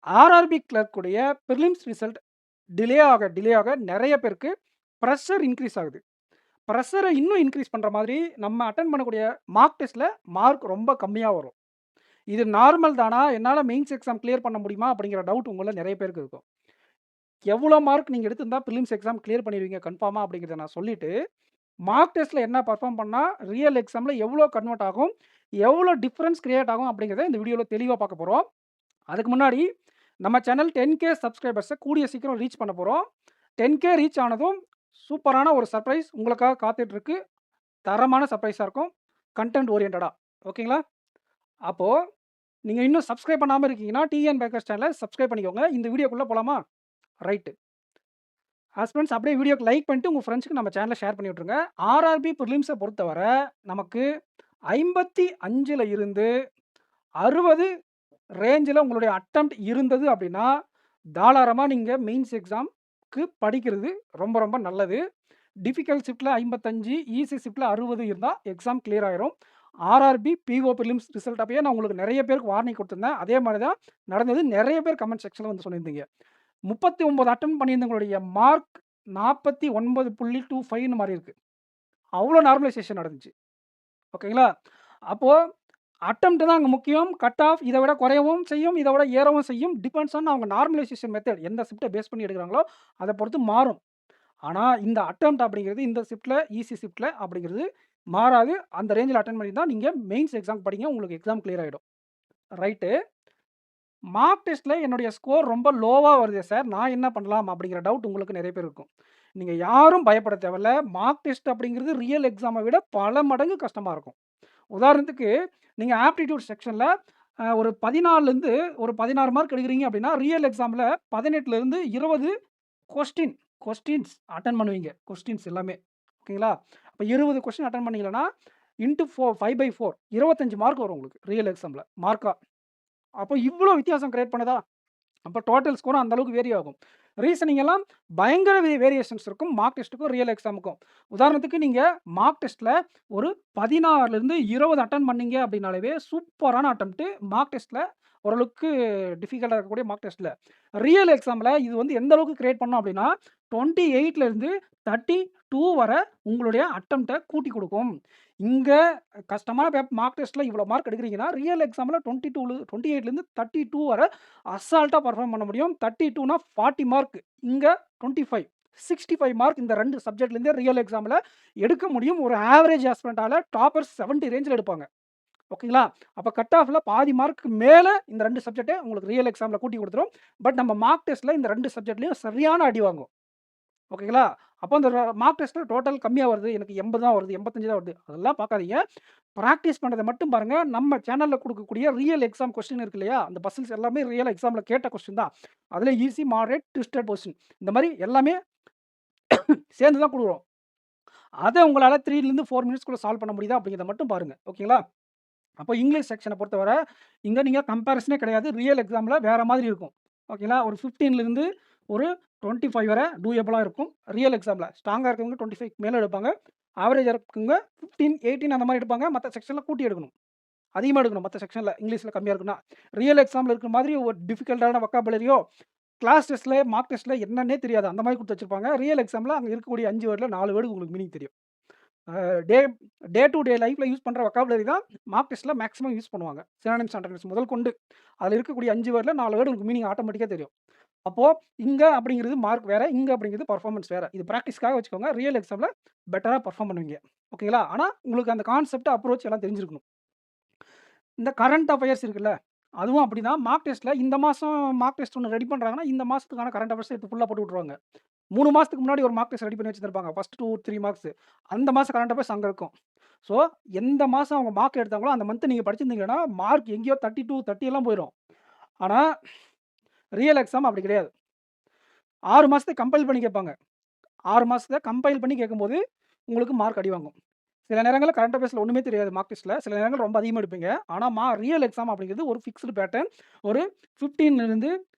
RRB கிளர்க்குடைய prelims result delay ஆக நெறைய பேருக்கு பிரஷர் இன்க்ரீஸ் ஆகுது. பிரஷர இன்னும் இன்க்ரீஸ் பண்ற மாதிரி நம்ம அட்டெண்ட் பண்ணக்கூடிய மார்க் டெஸ்ட்ல மார்க் ரொம்ப கம்மியா வரும். இது நார்மல் தானா? என்னால மெயின்ஸ் எக்ஸாம் கிளியர் பண்ண முடியுமா? அப்படிங்கிற டவுட் உங்கள்ல நெறைய பேருக்கு இருக்கும். எவ்வளோ மார்க் நீங்க எடுத்திருந்தா பிரிலிம்ஸ் எக்ஸாம் கிளியர் பண்ணிருவீங்க கன்ஃபார்மா அப்படிங்கிறத நான் சொல்லிட்டு, மார்க் டெஸ்ட்ல என்ன பெர்ஃபார்ம் பண்ணா ரியல் எக்ஸாம்ல எவ்வளோ கன்வெர்ட் ஆகும்? எவ்வளோ டிஃபரன்ஸ் கிரியேட் ஆகும்? அப்படிங்கிறத இந்த வீடியோல தெளிவா பார்க்க போறோம். அதுக்கு முன்னாடி நம்ம சேனல் 10K சப்ஸ்கிரைபர்ஸ கூடிய சீக்கிரம் ரீச் பண்ண போறோம். 10K ரீச் ஆனதும் சூப்பரான ஒரு சர்ப்ரைஸ் உங்களுக்காக காத்துட்டு இருக்கு. தரமான சர்ப்ரைஸா இருக்கும். கன்டென்ட் ஓரியன்டடா. ஓகேங்களா? அப்போ நீங்க இன்னும் சப்ஸ்கிரைப் பண்ணாம இருக்கீங்கன்னா, டிஎன் பேக்கர்ஸ் சேனல சப்ஸ்கிரைப் பண்ணிக்கோங்க. இந்த வீடியோக்குள்ள போலாமா? ரைட். ஃப்ரெண்ட்ஸ் அப்படியே வீடியோக்கு லைக் பண்ணிட்டு உங்க ஃப்ரெண்ட்ஸ்க்கு நம்ம சேனல ஷேர் பண்ணி விட்டுருங்க. ஆர்ஆர்பி பிரிலிம்ஸ பொறுத்தவர நமக்கு 55ல இருந்து 60 ரேஞ்சில உங்களுடைய அட்டெம்ப்ட் இருந்தது அப்படின்னா, தாராளமா நீங்க மெயின்ஸ் எக்ஸாம்க்கு படிக்கிறது ரொம்ப ரொம்ப நல்லது. டிஃபிகல்ட் ஷிஃப்ட்ல 55, ஈஸி ஷிஃப்ட்ல 60 இருந்தா எக்ஸாம் கிளியர் ஆயிரும். ஆர்ஆர்பி, பிஓ பிரிலிம்ஸ் ரிசல்ட் அப்பயே நான் உங்களுக்கு நெறைய பேருக்கு வார்னிங் குடுத்திருந்தேன். அதே மாரி தான் நடந்தது. நெறைய பேர் கமெண்ட் செக்ஷன்ல வந்து சொல்லியிருந்தீங்க. 39 அட்டெம்ப்ட் பண்ணியிருந்தவங்களுடைய மார்க் 49.25ன்னு மாறி இருக்கு. அவ்ளோ நார்மலைசேஷன் நடந்துச்சு. ஓகேங்களா? அப்போ அட்டெம்ப்ட் தான் அங்க முக்கியம். கட் ஆஃப் இத விட குறையவும் செய்யும், இத விட ஏறவும் செய்யும். டிபெண்ட்ஸ் ஆன் அவங்க நார்மலைசேஷன் மெத்தட் எந்த ஷிஃப்ட்ட பேஸ் பண்ணி எடுக்குறாங்களோ, அத பொறுத்து மாறும். ஆனா, இந்த அட்டெம்ப்ட் அப்படிங்கிறது இந்த ஷிஃப்ட்ல, ஈஸி ஷிஃப்ட்ல அப்படிங்கிறது மாறாது. அந்த ரேஞ்சில அட்டெண்ட் பண்ணியிருந்தா நீங்க மெயின்ஸ் எக்ஸாம் படிங்க. உங்களுக்கு எக்ஸாம் கிளியர் ஆயிடும். ரைட்டு. மார்க் டெஸ்ட்ல என்னுடைய ஸ்கோர் ரொம்ப லோவா வருதே சார். நான் என்ன பண்ணலாம்? அப்படிங்கிற டவுட் உங்களுக்கு நெறைய பேர் இருக்கும். நீங்க யாரும் பயப்பட தேவையில்ல. மார்க் டெஸ்ட் அப்படிங்கிறது ரியல் எக்ஸாம விட பல மடங்கு கஷ்டமா இருக்கும். உதாரணத்துக்கு நீங்க ஆப்டிட்யூட் செக்ஷன்ல ஒரு 14லேருந்து ஒரு 16 மார்க் எடுக்குறீங்க அப்படின்னா, ரியல் எக்ஸாம்ல 18லேருந்து 20 கொஸ்டின் கொஸ்டின்ஸ் அட்டெண்ட் பண்ணுவீங்க. கொஸ்டின்ஸ் எல்லாமே. ஓகேங்களா? அப்ப 20 கொஸ்டின் அட்டெண்ட் பண்ணீங்கன்னா, இன்டூ 5/4 25 மார்க் வரும் உங்களுக்கு ரியல் எக்ஸாம்ல மார்க்கா. அப்போ இவ்ளோ வித்தியாசம் கிரியேட் பண்ணுதா? அப்ப டோட்டல் ஸ்கோரும் அந்த அளவுக்கு வேரி ஆகும். ரீசனிங் எல்லாம் பயங்கர வேரியேஷன்ஸ் இருக்கும் மார்க் டெஸ்ட்டுக்கும், ரியல் எக்ஸாமுக்கும். உதாரணத்துக்கு நீங்க மார்க் டெஸ்ட்ல ஒரு 16லேருந்து 20 அட்டெண்ட் பண்ணீங்க அப்படின்னாலே சூப்பரான அட்டெம்ப்ட். மார்க் டெஸ்ட்ல ஓரளவுக்கு டிஃபிகல்ட்டா இருக்கக்கூடிய மார்க் டெஸ்ட்ல. ரியல் எக்ஸாம்ல இது வந்து எந்த அளவுக்கு கிரியேட் பண்ணும் அப்படின்னா, 28லேருந்து 32 வர உங்களுடைய அட்டெம்ப்ட்ட கூட்டிக் குடுக்கும். இங்க கஷ்டமான மார்க் டெஸ்ட்ல இவ்வளோ மார்க் எடுக்குறீங்கன்னா, ரியல் எக்ஸாம்ல 28லேருந்து 32 வர அசால்ட்டா பெர்ஃபார்ம் பண்ண முடியும். 32னா 40 மார்க். இங்க 25, 65 மார்க் இந்த 2 சப்ஜெக்ட்லேருந்தே ரியல் எக்ஸாம்ல எடுக்க முடியும். ஒரு ஆவரேஜ் ஆஸ்பிரண்டால டாப்பர்ஸ் 70 ரேஞ்சில எடுப்பாங்க. ஓகேங்களா? அப்ப கட் ஆஃப்ல பாதி மார்க்க்கு மேல இந்த 2 சப்ஜெக்ட்ட உங்களுக்கு ரியல் எக்ஸாம்ல கூட்டி குடுத்துரும். பட் நம்ம மார்க் டெஸ்ட்ல இந்த 2 சப்ஜெக்ட்லயும் சரியான அடி வாங்குவோம். ஓகேங்களா? அப்போ அந்த மார்க் டெஸ்ட்ல டோட்டல் கம்மியா வருது. எனக்கு 80 தான் வருது, 85 தான் வருது. அதெல்லாம் பார்க்காதீங்க. பிராக்டிஸ் பண்றத மட்டும் பாருங்க. நம்ம சேனல்ல குடுக்கக்கூடிய ரியல் எக்ஸாம் கொஸ்டின் இருக்கு இல்லையா? அந்த பசில்ஸ் எல்லாமே ரியல் எக்ஸாம்ல கேட்ட கொஸ்டின் தான். அதுல ஈஸி, மாடரேட், ட்விஸ்டட் கொஸ்டின். இந்த மாரி எல்லாமே சேர்ந்து தான் குடுக்குறோம். அத உங்களால 3லிருந்து 4 மினிட்ஸ்க்குள்ள சால்வ் பண்ண முடியுதா? அப்படிங்கிறத மட்டும் பாருங்க. ஓகேங்களா? அப்போ இங்கிலீஷ் செக்ஷன பொறுத்தவர, இங்க நீங்க கம்பேரிசனே கிடையாது. ரியல் எக்ஸாம்ல வேற மாதிரி இருக்கும். ஓகேங்களா? ஒரு 15லிருந்து ஒரு 25 வர டூயபிளா இருக்கும். ரியல் எக்ஸாம்ல ஸ்ட்ராங்கா இருக்கவங்க 25க்கு மேல எடுப்பாங்க. ஆவரேஜா இருக்கவங்க 15, 18 அந்த மாரி எடுப்பாங்க. மத்த செக்ஷன்ல கூட்டி எடுக்கணும். அதிகமா எடுக்கணும் மத்த செக்ஷன்ல. இங்கிலீஷ்ல கம்மியா இருக்குன்னா. ரியல் எக்ஸாம்ல இருக்கிற மாதிரி ஒரு டிஃபிகல்ட்டான வொக்காபுலரியோ, கிளாஸ் டெஸ்ட்ல, மார்க் டெஸ்ட்ல என்னன்னே தெரியாது. அந்த மாரி குடுத்து வச்சிருப்பாங்க. ரியல் எக்ஸாம்ல அங்க இருக்கக்கூடிய 5 வேர்ட்ல 4 வேர்டு உங்களுக்கு மீனிங் தெரியும். டே டே டூ டே லைஃப்ல யூஸ் பண்ற வொக்காபுலரி தான் மார்க் டெஸ்ட்ல மேக்ஸிமம் யூஸ் பண்ணுவாங்க. சினோனிம்ஸ், ஆன்டோனிம்ஸ் முதல் கொண்டு. அதுல இருக்கக்கூடிய 5 வேர்ட்ல 4 வேர்டு உங்களுக்கு மீனிங் ஆட்டோமேட்டிக்கா தெரியும். அப்போ இங்க அப்படிங்கிறது மார்க் வேற, இங்க அப்படிங்கிறது பெர்ஃபார்மன்ஸ் வேற. இது பிராக்டிஸ்க்காக வச்சுக்கோங்க. ரியல் எக்ஸாம்ல பெட்டரா பெர்ஃபார்ம் பண்ணுவீங்க. ஓகேங்களா? ஆனா உங்களுக்கு அந்த கான்செப்ட், அப்ரோச் எல்லாம் தெரிஞ்சிருக்கணும். இந்த கரண்ட் அஃபயர்ஸ் இருக்குல்ல, அதுவும் அப்படிதான். மார்க் டெஸ்ட்ல இந்த மாசம் மார்க் டெஸ்ட் ஒண்ணு ரெடி பண்றாங்கன்னா, இந்த மாசத்துக்கான கரண்ட் அஃபயர்ஸ எடுத்து ஃபுல்லா போட்டு விட்டுருவாங்க. 3 மாசத்துக்கு முன்னாடி ஒரு மார்க் டெஸ்ட் ரெடி பண்ணி வச்சிருந்திருப்பாங்க. First 2, 3 marks. அந்த மாசம் கரண்ட் அஃபேர்ஸ் அங்க இருக்கும். ஸோ, எந்த மாசம் அவங்க மார்க் எடுத்தாங்களோ, அந்த மந்த் நீங்க படிச்சிருந்தீங்கன்னா, மார்க் எங்கேயோ 32, 30 எல்லாம் போயிரும். ஆனா, ரியல் எக்ஸாம் அப்படி கிடையாது. 6 மாசத்த கம்பைல் பண்ணி கேட்பாங்க. 6 மாசத்த கம்பைல் பண்ணி கேட்கும்போது, உங்களுக்கு மார்க் அடி வாங்கும். சில நேரங்கள்ல கரண்ட் அஃபேர்ஸ்ல ஒண்ணுமே தெரியாது மார்க் டெஸ்ட்ல. சில நேரங்கள்ல ரொம்ப அதிகமா எடுப்பீங்க. ஆனா, ரியல் எக்ஸாம் அப்படிங்கிறது ஒரு ஃபிக்ஸ்டு பேட்டர்ன். ஒரு 15லிருந்து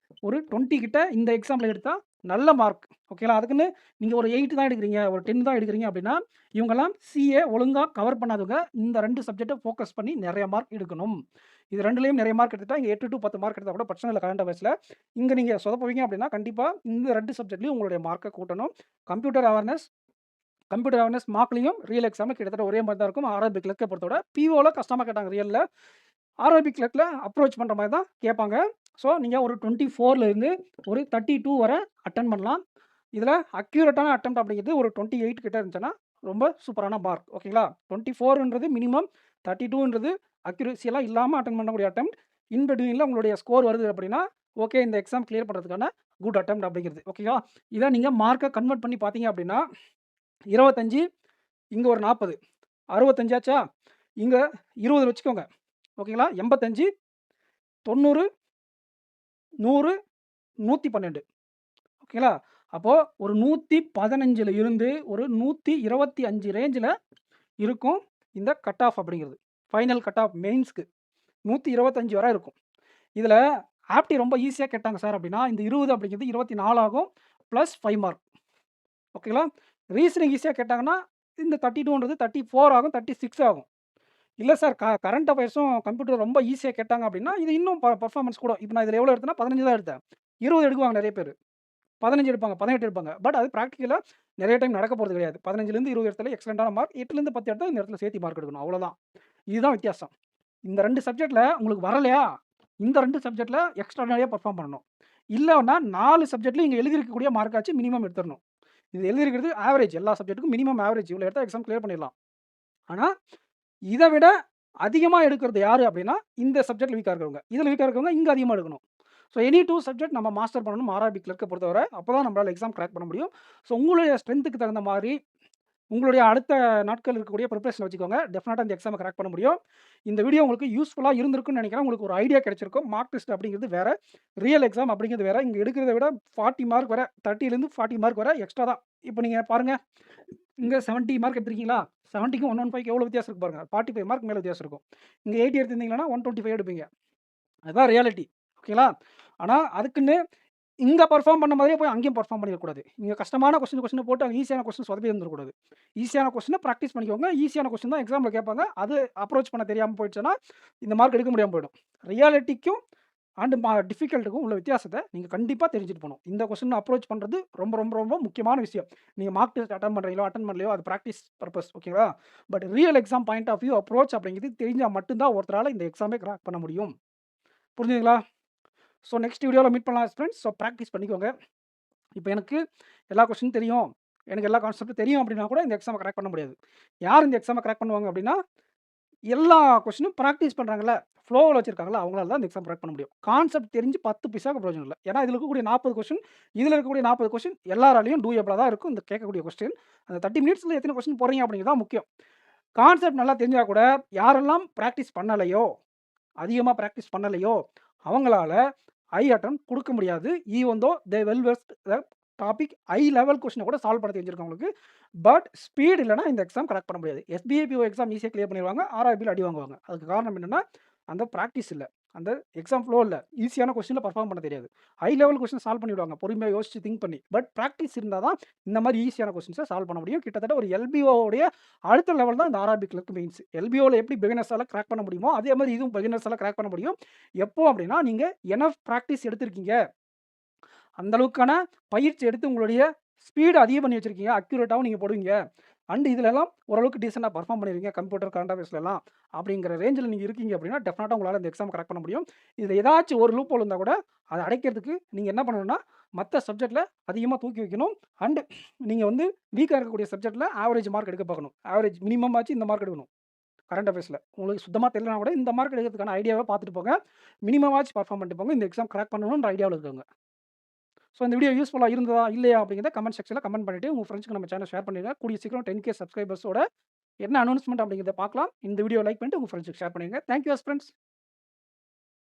ஒரு 20 கிட்ட இந்த எக்ஸாம்ல எடுத்தா நல்ல மார்க். ஓகேங்களா? அதுக்குன்னு நீங்க ஒரு 8 தான் எடுக்குறீங்க, ஒரு 10 தான் எடுக்குறீங்க அப்படின்னா, இவங்கலாம் சிஏ ஒழுங்கா கவர் பண்ணாதவங்க. இந்த 2 சப்ஜெக்ட்ட ஃபோக்கஸ் பண்ணி நெறைய மார்க் எடுக்கணும். இது 2லயும் நிறைய மார்க் எடுத்துட்டா, இங்க 8 டூ 10 மார்க் எடுத்தா கூட பிரச்சனை இல்ல கரண்ட் அஃபேர்ஸ்ல. இங்க நீங்க சொதப்புவீங்க அப்படின்னா, கண்டிப்பா இந்த 2 சப்ஜெக்ட்லயும் உங்களுடைய மார்க்க கூட்டணும். கம்ப்யூட்டர் அவேர்னஸ் கம்ப்யூட்டர் அவேர்னஸ் மார்க்லயும் ரியல் எக்ஸாம்ல கிட்டத்தட்ட ஒரே மாரி தான் இருக்கும். ஆர்ஆர்பி கிளர்க்க பொறுத்தவரை பிஓல கஷ்டமா கேட்டாங்க ரியல்ல. ஆர்ஆர்பி கிளர்க்ல அப்ரோச் பண்ற மாரி தான் கேட்பாங்க. ஸோ நீங்க ஒரு 24ல இருந்து ஒரு 32 வரை அட்டெண்ட் பண்ணலாம். இதுல அக்யூரேட்டான அட்டெம்ப்ட் அப்படிங்கிறது ஒரு 28 கிட்ட இருந்துச்சுன்னா, ரொம்ப சூப்பரான மார்க். ஓகேங்களா? 24ன்றது மினிமம், 32ன்றது அக்யூரசி எல்லாம் இல்லாம அட்டெண்ட் பண்ணக்கூடிய அட்டெம்ப்ட். இன் பிட்வீன்ல உங்களுடைய ஸ்கோர் வருது அப்படின்னா, ஓகே இந்த எக்ஸாம் கிளியர் பண்றதுக்கான குட் அட்டெம்ப்ட் அப்படிங்கிறது. ஓகேவா? இத நீங்க மார்க்க கன்வெர்ட் பண்ணி பார்த்தீங்க அப்படின்னா 25 இங்க ஒரு 40 65 ஆச்சா? இங்க 20 வச்சுக்கோங்க. ஓகேங்களா? 85 90 100 112 ஓகேங்களா? அப்போ ஒரு 115ல இருந்து ஒரு 125 ரேஞ்சில இருக்கும் இந்த கட் ஆஃப் அப்படிங்கிறது. ஃபைனல் கட் ஆஃப் மெயின்ஸ்க்கு 125 வரை இருக்கும். இதுல ஆப்டி ரொம்ப ஈஸியா கேட்டாங்க சார் அப்படின்னா, இந்த 20 அப்படிங்கிறது 24 ஆகும். Plus 5 mark. ஓகேங்களா? ரீசனிங் ஈஸியா கேட்டாங்கன்னா, இந்த 32ன்றது 34 ஆகும், 36 ஆகும். இல்ல சார் கரண்ட் அஃபேர்ஸும் கம்ப்யூட்டர் ரொம்ப ஈஸியா கேட்டாங்க அப்படின்னா, இது இன்னும் பெர்ஃபார்மன்ஸ் கூட. இப்ப நான் இதுல எவ்வளோ எடுத்தேன்னா 15 தான் எடுத்தேன். 20 எடுக்குவாங்க நெறைய பேரு. 15 எடுப்பாங்க, 18 எடுப்பாங்க. பட் அது பிராக்டிகலா நெறைய டைம் நடக்க போறது கிடையாது. 15லேருந்து 20 எடுத்தாலே எக்ஸலென்ட்டான மார்க். 8லேருந்து 10 எடுத்தா இந்த இடத்துல சேர்த்தி மார்க் எடுக்கணும். அவ்வளோதான். இதுதான் வித்தியாசம். இந்த 2 சப்ஜெக்ட்ல உங்களுக்கு வரலையா, இந்த 2 சப்ஜெக்ட்ல எக்ஸ்ட்ரார்டினரியா பெர்ஃபார்ம் பண்ணணும். இல்லன்னா 4 சப்ஜெக்ட்லயும் இங்க எழுதியிருக்கக்கூடிய மார்க்காச்சும் மினிமம் எடுத்துறணும். இது எழுதியிருக்கிறது ஆவரேஜ். எல்லா சப்ஜெக்ட்டுக்கும் மினிமம் ஆவரேஜ். இவ்வளோ எடுத்தா எக்ஸாம் கிளியர் பண்ணிடலாம். ஆனா, இத விட அதிகமா எடுக்கிறது யாரு அப்படின்னா, இந்த சப்ஜெக்ட்ல வீக்கா இருக்கிறவங்க. இதுல வீக்கா இருக்கிறவங்க இங்க அதிகமா எடுக்கணும். ஸோ எனி 2 சப்ஜெக்ட் நம்ம மாஸ்டர் பண்ணணும் ஆர்ஆர்பி கிளர்க்க பொறுத்தவரை. அப்பதான் நம்மளால எக்ஸாம் கிராக் பண்ண முடியும். ஸோ உங்களுடைய ஸ்ட்ரென்த்துக்கு தகுந்த மாரி, உங்களுடைய அடுத்த நாட்கள் இருக்கக்கூடிய ப்ரிப்பரேஷன் வச்சுக்கோங்க. டெஃபினட்டா இந்த எக்ஸாம கிராக் பண்ண முடியும். இந்த வீடியோ உங்களுக்கு யூஸ்ஃபுல்லா இருந்திருக்கும்னு நெனைக்கிறேன். உங்களுக்கு ஒரு ஐடியா கிடைச்சிருக்கும். மார்க் டெஸ்ட் அப்படிங்கிறது வேற. ரியல் எக்ஸாம் அப்படிங்கிறது வேற. இங்க எடுக்கிறத விட 40 மார்க் வரை 30லேருந்து 40 மார்க் வரை எக்ஸ்ட்ரா தான். இப்ப நீங்க பாருங்க. இங்க 70 மார்க் எடுத்திருக்கீங்களா? 70க்கும் 115க்கு எவ்வளோ வித்தியாசம் இருக்கு பாருங்க. 45 மார்க் மேல வித்தியாசம் இருக்கும். இங்க 80 எடுத்திருந்தீங்கன்னா 125 எடுப்பீங்க. அதுதான் ரியாலிட்டி. ஓகேங்களா? ஆனா, அதுக்குன்னு இங்க பெர்ஃபார்ம் பண்ண மாதிரியே போய் அங்கேயும் பெர்ஃபார்ம் பண்ணிறக்கூடாது. இங்க கஷ்டமான கொஸ்டின் போட்டு அங்க ஈஸியான கொஸ்டின் சொதப்பி இருந்துறக்கூடாது. ஈஸியான கொஸ்டின பிராக்டிஸ் பண்ணிக்கோங்க. ஈஸியான கொஸ்டின் தான் எக்ஸாம்ல கேட்பாங்க. அது அப்ரோச் பண்ண தெரியாம போயிடுச்சுன்னா, இந்த மார்க் எடுக்க முடியாம போயிடும். ரியாலிட்டிக்கும் அண்ட் டிஃபிகல்ட்டுக்கும் உள்ள வித்தியாசத்த நீங்க கண்டிப்பா தெரிஞ்சுட்டு போணும். இந்த கொஸ்டின் அப்ரோச் பண்றது ரொம்ப ரொம்ப ரொம்ப முக்கியமான விஷயம். நீங்க மார்க் டெஸ்ட் அட்டெண்ட் பண்றீங்களோ, அட்டெண்ட் பண்ணலையோ அது பிராக்டிஸ் பர்ப்பஸ் ஓகேவா? But real exam point of view approach அப்படிங்கிறது தெரிஞ்சா மட்டும் தான் ஒருத்தரால இந்த எக்ஸாமே கிராக் பண்ண முடியும். புரிஞ்சுதுங்களா? ஸோ நெக்ஸ்ட் வீடியோல மீட் பண்ணலாம் ஃபிரெண்ட்ஸ். ஸோ பிராக்டிஸ் பண்ணிக்கோங்க. இப்ப எனக்கு எல்லா கொஸ்டினும் தெரியும். எனக்கு எல்லா கான்செப்ட்டும் தெரியும் அப்படின்னா கூட இந்த எக்ஸாம கிராக் பண்ண முடியாது. யார் இந்த எக்ஸாம கிராக் பண்ணுவாங்க அப்படின்னா, எல்லா கொஸ்டினும் பிராக்டிஸ் பண்றாங்கல்ல, ஃப்ளோல வச்சிருக்காங்கல்ல, அவங்களால தான் இந்த எக்ஸாம் கிராக் பண்ண முடியும். கான்செப்ட் தெரிஞ்சு 10 பைசாக்கு பிரயோஜனம் இல்ல. ஏன்னா இதுல இருக்கக்கூடிய 40 கொஸ்டின், இதுல இருக்கக்கூடிய 40 கொஸ்டின் எல்லாராலயும் டூயபிளா தான் இருக்கும். இந்த கேட்கக்கூடிய கொஸ்டின். அந்த 30 மினிட்ஸ்ல எத்தனை கொஸ்டின் போடுறீங்க அப்படிங்கிறது தான் முக்கியம். கான்செப்ட் நல்லா தெரிஞ்சா கூட யாரெல்லாம் பிராக்டிஸ் பண்ணலையோ, அதிகமா பிராக்டிஸ் பண்ணலையோ, அவங்களால ஹை அட்டெம்ப்ட் குடுக்க முடியாது. Even though they well versed the topic high level கொஸ்டின கூட சால்வ் பண்ண தெரிஞ்சிருக்கும் அவங்களுக்கு. பட் ஸ்பீட் இல்லன்னா இந்த எக்ஸாம் கிராக் பண்ண முடியாது. எஸ்பிஐ, பிஓ எக்ஸாம் ஈஸியா கிளியர் பண்ணிருவாங்க. ஆர்ஆர்பில அடி வாங்குவாங்க. அதுக்கு காரணம் என்னன்னா, அந்த பிராக்டிஸ் இல்ல. அந்த எக்ஸாம் ஃப்ளோ இல்ல. ஈஸியான கொஸ்டின்ல பெர்ஃபார்ம் பண்ண தெரியாது. ஹை லெவல் கொஸ்டின் சால்வ் பண்ணிடுவாங்க. பொறுமையா யோசிச்சு திங்க் பண்ணி. பட் பிராக்டிஸ் இருந்தா தான் இந்த மாரி ஈஸியான கொஸ்டின்ஸ சால்வ் பண்ண முடியும். கிட்டத்தட்ட ஒரு எல்பிஓ உடைய அடுத்த லெவல் தான் இந்த ஆர்ஆர்பி கிளர்க் மெயின்ஸ். எல்பிஓல எப்படி பிகினர்ஸால கிராக் பண்ண முடியுமோ, அதே மாரி இதுவும் பிகினர்ஸால கிராக் பண்ண முடியும். எப்போ அப்படின்னா, நீங்க எனஃப் பிராக்டிஸ் எடுத்திருக்கீங்க. அந்த அளவுக்கான பயிற்சி எடுத்து உங்களுடைய ஸ்பீட் அதிகம் பண்ணி வச்சிருக்கீங்க. அக்யூரேட்டாவும் நீங்க போடுவீங்க. அண்ட் இதுலலாம் ஓரளவுக்கு டீசென்ட்டா பெர்ஃபார்ம் பண்ணிருக்கீங்க. கம்ப்யூட்டர், கரண்ட் அஃபேர்ஸ்லலாம் அப்படிங்கிற ரேஞ்சில நீங்க இருக்கீங்க அப்படின்னா, டெஃபினட்டா உங்களால இந்த எக்ஸாம் கிராக் பண்ண முடியும். இதுல ஏதாச்சும் ஒரு லூப் ஹோல் இருந்தா கூட, அத அடைக்கிறதுக்கு நீங்க என்ன பண்ணணும்னா, மத்த சப்ஜெக்ட்ல அதிகமா தூக்கி வைக்கணும். அண்ட் நீங்க வந்து வீக்கா இருக்கக்கூடிய சப்ஜெக்ட்ல ஆவரேஜ் மார்க் எடுக்க பார்க்கணும். ஆவரேஜ் மினிமம் ஆச்சு இந்த மார்க் எடுக்கணும். கரண்ட் அஃபேர்ஸ்ல. உங்களுக்கு சுத்தமா தெரியலனா கூட இந்த மார்க் எடுக்கிறதுக்கான ஐடியாவ பார்த்துட்டு போங்க. மினிமம் ஆச்சு பெர்ஃபார்ம் பண்ணிட்டு போங்க. இந்த எக்ஸாம் கிராக் பண்ணணும்ன்ற ஐடியாவுல இருக்கவங்க. ஸோ இந்த வீடியோ யூஸ்ஃபுல்லா இருந்ததா? இல்லையா? அப்படிங்கிறத கமெண்ட் செக்ஷன்ல கமெண்ட் பண்ணிட்டு உங்க ஃப்ரெண்ட்ஸ்க்கு நம்ம சேனல் ஷேர் பண்ணிடுங்க. கூடிய சீக்கிரம் 10K சப்ஸ்கிரைபர்ஸோட என்ன அனௌன்ஸ்மென்ட் அப்படிங்கிறத பார்க்கலாம். இந்த வீடியோ லைக் பண்ணிட்டு உங்க ஃப்ரெண்ட்ஸ்க்கு ஷேர் பண்ணிடுங்க. Thank you friends.